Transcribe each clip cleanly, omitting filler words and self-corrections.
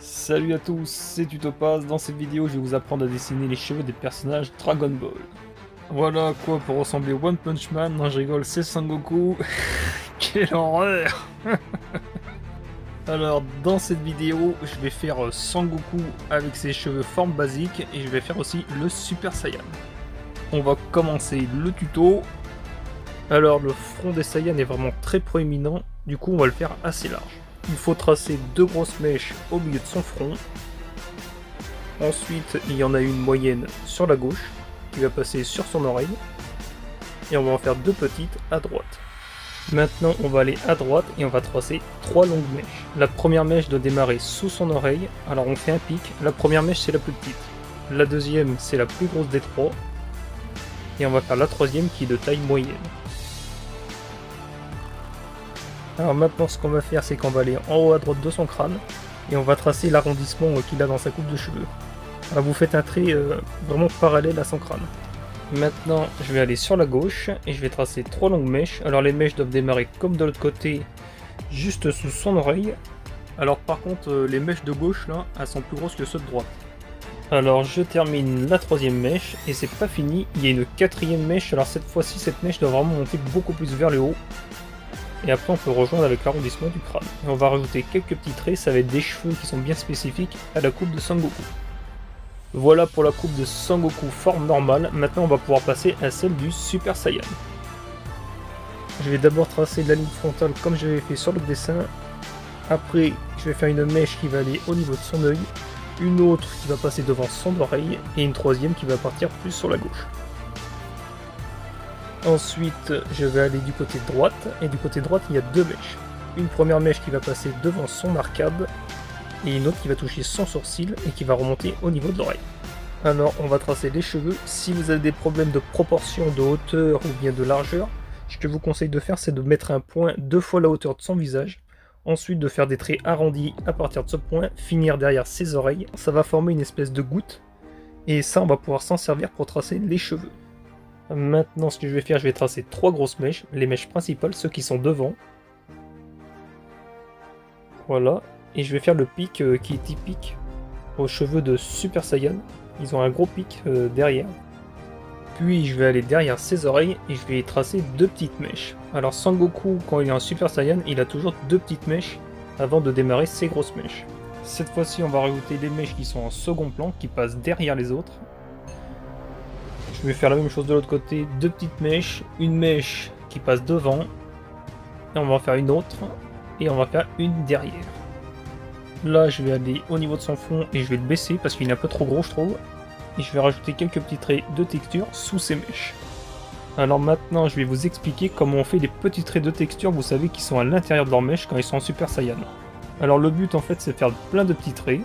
Salut à tous, c'est Tutopass. Dans cette vidéo, je vais vous apprendre à dessiner les cheveux des personnages Dragon Ball. Voilà à quoi pour ressembler One Punch Man. Non, je rigole, c'est Sangoku. Quelle horreur. Alors, dans cette vidéo, je vais faire Sangoku avec ses cheveux forme basique et je vais faire aussi le Super Saiyan. On va commencer le tuto. Alors, le front des Saiyans est vraiment très proéminent, du coup on va le faire assez large. Il faut tracer deux grosses mèches au milieu de son front. Ensuite, il y en a une moyenne sur la gauche, qui va passer sur son oreille. Et on va en faire deux petites à droite. Maintenant, on va aller à droite et on va tracer trois longues mèches. La première mèche doit démarrer sous son oreille, alors on fait un pic. La première mèche, c'est la plus petite. La deuxième, c'est la plus grosse des trois. Et on va faire la troisième qui est de taille moyenne. Alors maintenant, ce qu'on va faire, c'est qu'on va aller en haut à droite de son crâne et on va tracer l'arrondissement qu'il a dans sa coupe de cheveux. Alors vous faites un trait vraiment parallèle à son crâne. Maintenant, je vais aller sur la gauche et je vais tracer trois longues mèches. Alors les mèches doivent démarrer comme de l'autre côté, juste sous son oreille. Alors par contre, les mèches de gauche, là, elles sont plus grosses que ceux de droite. Alors je termine la troisième mèche et c'est pas fini, il y a une quatrième mèche. Alors cette fois-ci, cette mèche doit vraiment monter beaucoup plus vers le haut. Et après on peut rejoindre avec l'arrondissement du crâne. Et on va rajouter quelques petits traits, ça va être des cheveux qui sont bien spécifiques à la coupe de Sangoku. Voilà pour la coupe de Sangoku forme normale. Maintenant on va pouvoir passer à celle du Super Saiyan. Je vais d'abord tracer la ligne frontale comme j'avais fait sur le dessin. Après je vais faire une mèche qui va aller au niveau de son œil, une autre qui va passer devant son oreille et une troisième qui va partir plus sur la gauche. Ensuite, je vais aller du côté droite, et du côté droite, il y a deux mèches. Une première mèche qui va passer devant son arcade, et une autre qui va toucher son sourcil, et qui va remonter au niveau de l'oreille. Alors, on va tracer les cheveux. Si vous avez des problèmes de proportion, de hauteur, ou bien de largeur, ce que je vous conseille de faire, c'est de mettre un point deux fois la hauteur de son visage. Ensuite, de faire des traits arrondis à partir de ce point, finir derrière ses oreilles. Ça va former une espèce de goutte, et ça, on va pouvoir s'en servir pour tracer les cheveux. Maintenant, ce que je vais faire, je vais tracer trois grosses mèches, les mèches principales, ceux qui sont devant. Voilà, et je vais faire le pic qui est typique aux cheveux de Super Saiyan. Ils ont un gros pic derrière. Puis je vais aller derrière ses oreilles et je vais tracer deux petites mèches. Alors Sangoku, quand il est en Super Saiyan, il a toujours deux petites mèches avant de démarrer ses grosses mèches. Cette fois-ci, on va rajouter des mèches qui sont en second plan, qui passent derrière les autres. Je vais faire la même chose de l'autre côté, deux petites mèches, une mèche qui passe devant, et on va en faire une autre, et on va faire une derrière. Là, je vais aller au niveau de son front et je vais le baisser parce qu'il est un peu trop gros, je trouve. Et je vais rajouter quelques petits traits de texture sous ces mèches. Alors maintenant, je vais vous expliquer comment on fait les petits traits de texture, vous savez, qui sont à l'intérieur de leur mèche quand ils sont en Super Saiyan. Alors le but, en fait, c'est de faire plein de petits traits.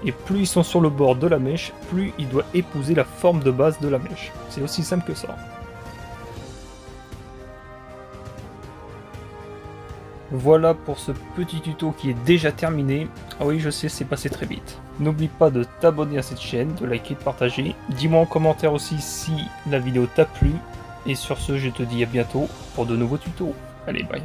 Et plus ils sont sur le bord de la mèche, plus il doit épouser la forme de base de la mèche. C'est aussi simple que ça. Voilà pour ce petit tuto qui est déjà terminé. Ah oui, je sais, c'est passé très vite. N'oublie pas de t'abonner à cette chaîne, de liker, de partager. Dis-moi en commentaire aussi si la vidéo t'a plu. Et sur ce, je te dis à bientôt pour de nouveaux tutos. Allez, bye.